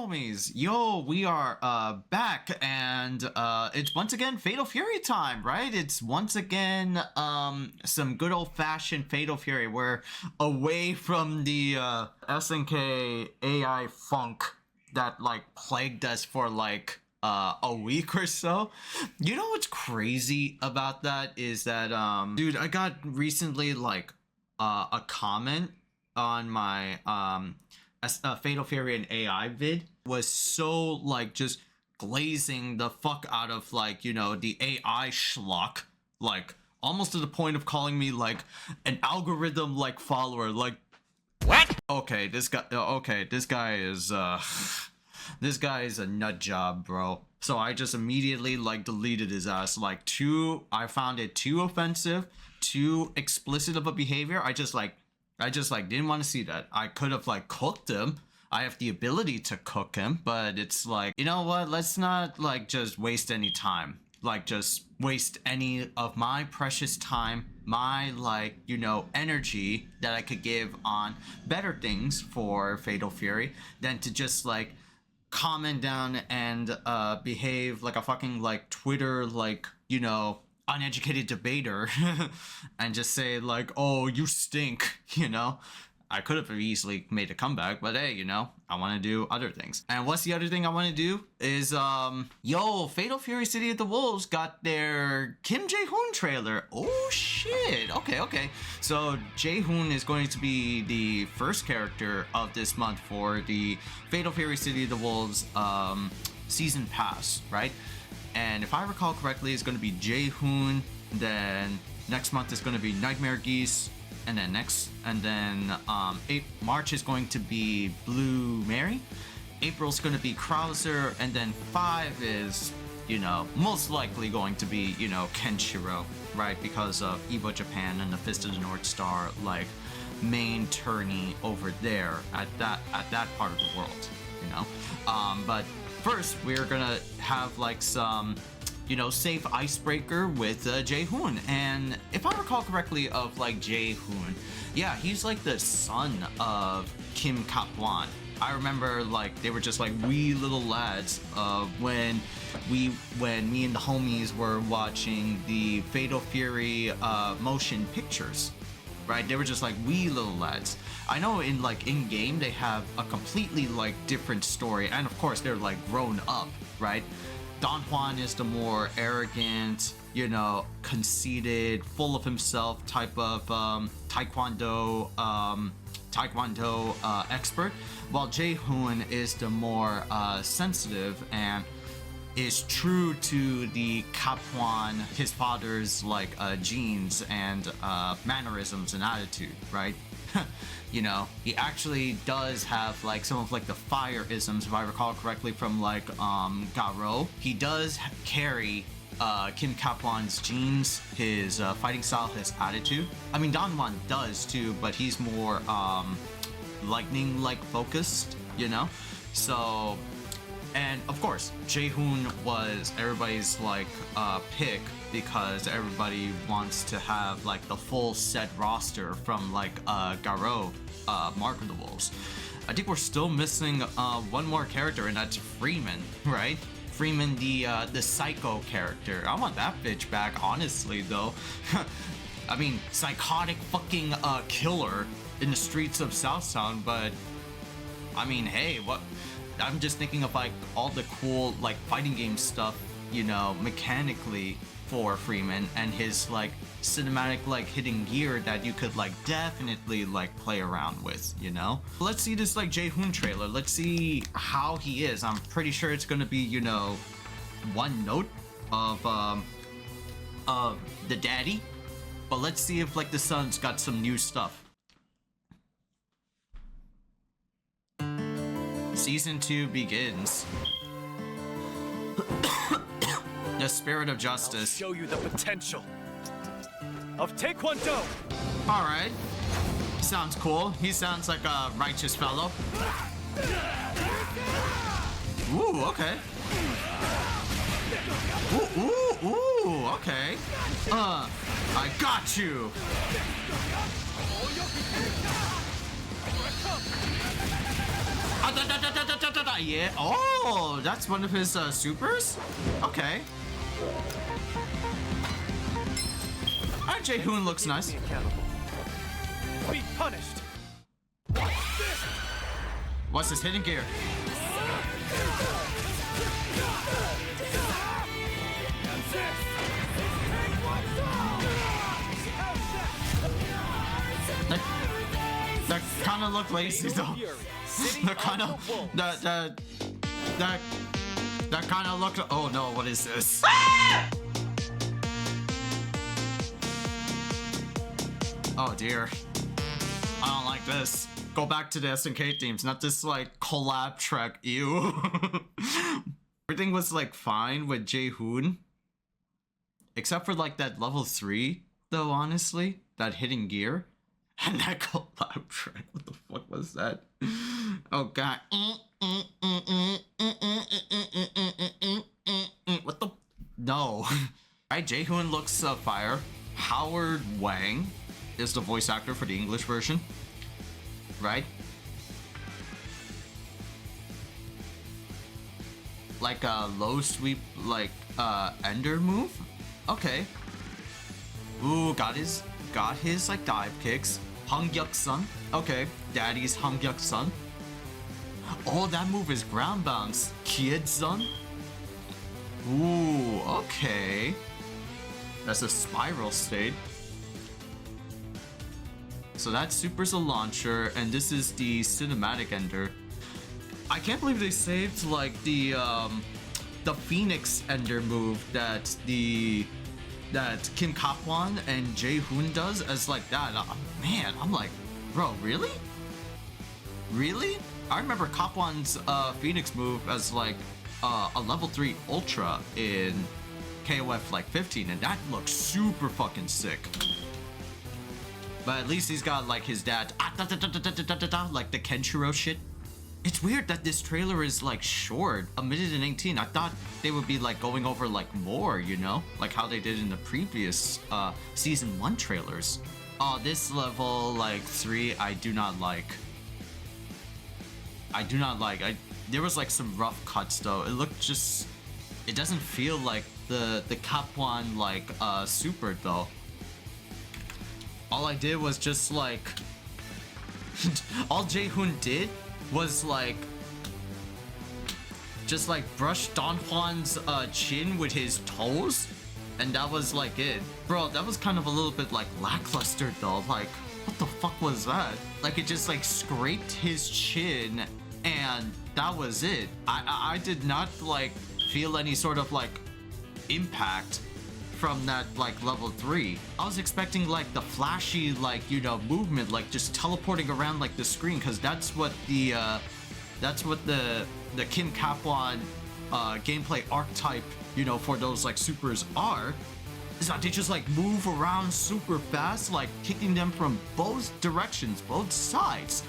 homies? Yo, we are back, and it's once again Fatal Fury time, right? It's once again some good old-fashioned Fatal Fury. We're away from the SNK AI funk that like plagued us for like a week or so. You know what's crazy about that is that dude, I got recently like a comment on my Fatal Fury and AI vid was so like just glazing the fuck out of like, you know, the AI schlock, like almost to the point of calling me like an algorithm like follower. Like, what? Okay, this guy is this guy is a nut job, bro. So I just immediately like deleted his ass. Like, I found it too offensive, too explicit of a behavior. I just didn't want to see that. I could have like cooked him. I have the ability to cook him, but it's like, you know what? Let's not like just waste any time. Like just waste any of my precious time, my like, you know, energy that I could give on better things for Fatal Fury than to just like comment down and behave like a fucking like Twitter like, you know, uneducated debater and just say like, oh, you stink, you know. I could have easily made a comeback, but hey, you know, I want to do other things. And what's the other thing I want to do is Fatal Fury City of the Wolves got their Kim Jae Hoon trailer. Oh shit. Okay. So Jae Hoon is going to be the first character of this month for the Fatal Fury City of the Wolves season pass, right? And if I recall correctly, it's going to be Jae Hoon. Then next month is going to be Nightmare Geese, and then March is going to be Blue Mary. April's going to be Krauser, and then 5 is, you know, most likely going to be, you know, Kenshiro, right? Because of Evo Japan and the Fist of the North Star, like main tourney over there at that part of the world, you know. But first, we're gonna have like some, you know, safe icebreaker with Jae Hoon. And if I recall correctly of like Jae Hoon, yeah, he's like the son of Kim KAPHWAN. I remember like they were just like wee little lads when me and the homies were watching the Fatal Fury motion pictures. Right, they were just like wee little lads. I know in like in game they have a completely like different story, and of course they're like grown up, right? Don Juan is the more arrogant, you know, conceited, full of himself type of taekwondo expert, while Jae Hoon is the more sensitive and is true to the KAPHWAN, his father's like genes and mannerisms and attitude, right? You know, he actually does have like some of like the fire isms, if I recall correctly, from like Garo. He does carry Kim KAPHWAN's genes, his fighting style, his attitude. I mean, Don Juan does too, but he's more lightning like focused, you know. So, and of course, Jae Hoon was everybody's like pick because everybody wants to have like the full set roster from like Garo, Mark of the Wolves. I think we're still missing one more character, and that's Freeman, right? Freeman, the psycho character. I want that bitch back, honestly, though. I mean, psychotic fucking killer in the streets of Southtown, but I mean, hey, what? I'm just thinking of like all the cool like fighting game stuff, you know, mechanically for Freeman and his like cinematic like hitting gear that you could like definitely like play around with, you know. Let's see this like Jae Hoon trailer. Let's see how he is. I'm pretty sure it's gonna be, you know, one note of the daddy, but let's see if like the son's got some new stuff. Season 2 begins. The spirit of justice. I'll show you the potential of Taekwondo. All right. Sounds cool. He sounds like a righteous fellow. Ooh, okay. Ooh, okay. I got you. Yeah. Oh, that's one of his supers? Okay. Alright, Jae Hoon looks nice. Be punished. What's his hidden gear? That kind of look lazy though. That kind of that kind of looked. Oh no! What is this? Oh dear. I don't like this. Go back to the SNK themes, not this like collab track. Ew. Everything was like fine with Jae Hoon, except for like that level 3 though. Honestly, that hidden gear. And that collab track, what the fuck was that? Oh god. What the? No. Right, Jae Hoon looks fire. Howard Wang is the voice actor for the English version. Right? Like a low sweep, like ender move? Okay. Ooh, got his like dive kicks. Hangyeok-sun. Okay, daddy's Hangyeok-sun. Oh, that move is ground bounce. Kid-sun. Ooh, okay. That's a spiral state. So that super's a launcher, and this is the cinematic ender. I can't believe they saved like the Phoenix ender move that Kim KAPHWAN and Jae Hoon does as like that. Man, I'm like, bro, really? Really? I remember KAPHWAN's Phoenix move as like a level 3 ultra in KOF like 15, and that looks super fucking sick. But at least he's got like his dad, like the Kenshiro shit. It's weird that this trailer is like short, a minute and 18. I thought they would be like going over like more, you know, like how they did in the previous season 1 trailers. Oh, this level like 3, I do not like. There was like some rough cuts though. It looked just, it doesn't feel like the KAPHWAN like super though. All I did was just like, all Jae Hoon did was like, just like brush Don Juan's chin with his toes, and that was like it. Bro, that was kind of a little bit like lackluster though. Like, what the fuck was that? Like, it just like scraped his chin, and that was it. I did not like feel any sort of like impact from that like level 3. I was expecting like the flashy like, you know, movement, like just teleporting around like the screen, because that's what the Kim KAPHWAN gameplay archetype, you know, for those like supers are, is that they just like move around super fast, like kicking them from both directions, both sides.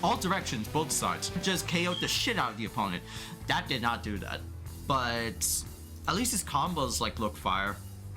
All directions, both sides. Just KO'd the shit out of the opponent. That did not do that. But at least his combos like look fire.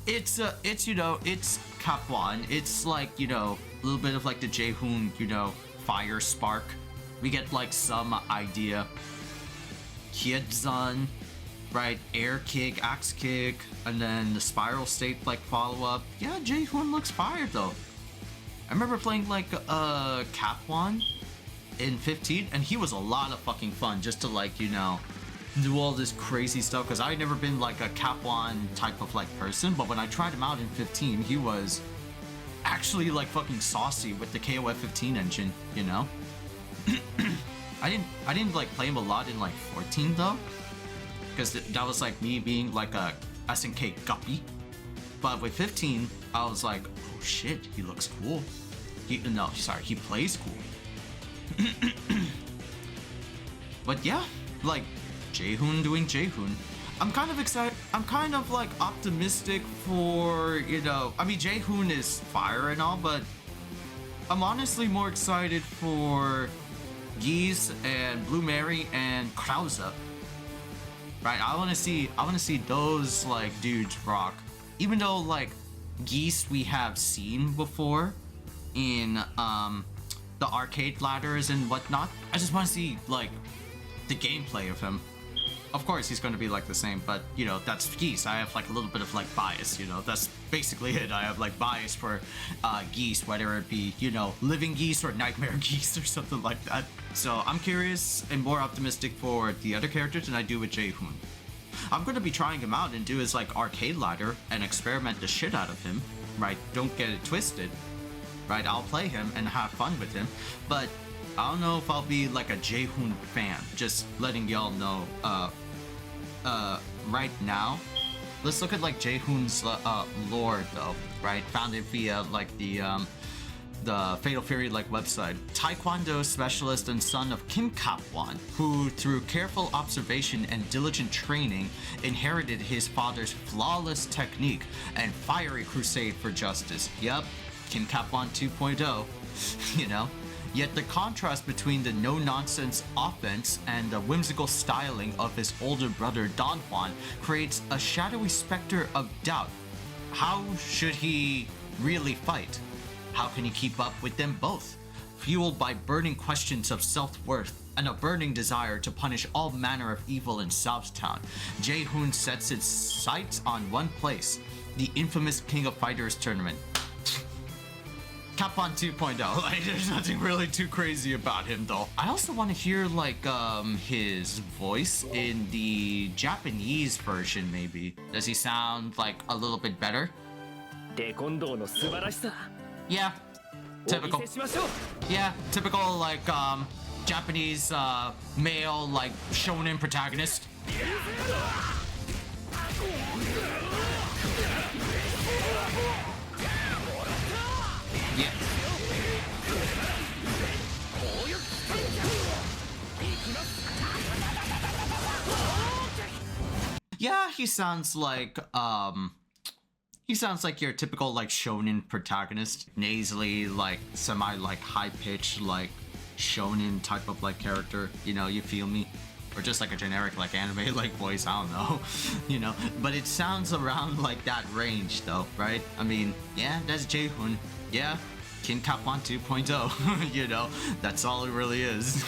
It's you know, it's KAPHWAN. It's like, you know, a little bit of like the Jae Hoon, you know, fire spark. We get like some idea. Kid-sun, right? Air kick, axe kick, and then the spiral state like follow up. Yeah, Jae Hoon looks fire though. I remember playing like KAPHWAN in 15, and he was a lot of fucking fun just to like, you know, do all this crazy stuff, because I'd never been like a KAPHWAN type of like person, but when I tried him out in 15, he was actually like fucking saucy with the KOF 15 engine, you know. I didn't like play him a lot in like 14 though, because that was like me being like a SNK guppy. But with 15, I was like, oh shit, he looks cool. He plays cool. But yeah, like Jae Hoon doing Jae Hoon. I'm kind of excited. I'm kind of like optimistic for, you know, I mean, Jae Hoon is fire and all, but I'm honestly more excited for Geese and Blue Mary and Khaiza. Right? I want to see those like dudes rock. Even though like Geese we have seen before in the arcade ladders and whatnot. I just want to see like the gameplay of him. Of course, he's going to be like the same, but you know, that's geese. I have like a little bit of like bias, you know, that's basically it. I have like bias for geese, whether it be, you know, living geese or nightmare geese or something like that. So I'm curious and more optimistic for the other characters than I do with Jae Hoon. I'm going to be trying him out and do his like arcade ladder and experiment the shit out of him, right? Don't get it twisted, right? I'll play him and have fun with him, but I don't know if I'll be like a Jae Hoon fan. Just letting y'all know. Right now, let's look at like Jae Hoon's lore though, right? Found it via like the Fatal Fury like website. Taekwondo specialist and son of Kim KAPHWAN, who through careful observation and diligent training inherited his father's flawless technique and fiery crusade for justice. Yep, Kim KAPHWAN 2.0, you know. Yet the contrast between the no-nonsense offense and the whimsical styling of his older brother Don Juan creates a shadowy specter of doubt. How should he really fight? How can he keep up with them both? Fueled by burning questions of self-worth and a burning desire to punish all manner of evil in Southtown, Jae Hoon sets his sights on one place, the infamous King of Fighters tournament. KAPHWAN 2.0, like there's nothing really too crazy about him though. I also want to hear like his voice in the Japanese version maybe. Does he sound like a little bit better? Yeah, typical. Yeah, typical like Japanese male like shonen protagonist. Yeah. Yeah, he sounds like your typical like shonen protagonist, nasally, like semi like high pitched like shonen type of like character, you know, you feel me? Or just like a generic like anime like voice, I don't know. You know, but it sounds around like that range though, right? I mean, yeah, that's Jae Hoon. Yeah, King KAPHWAN 2.0, you know, that's all it really is.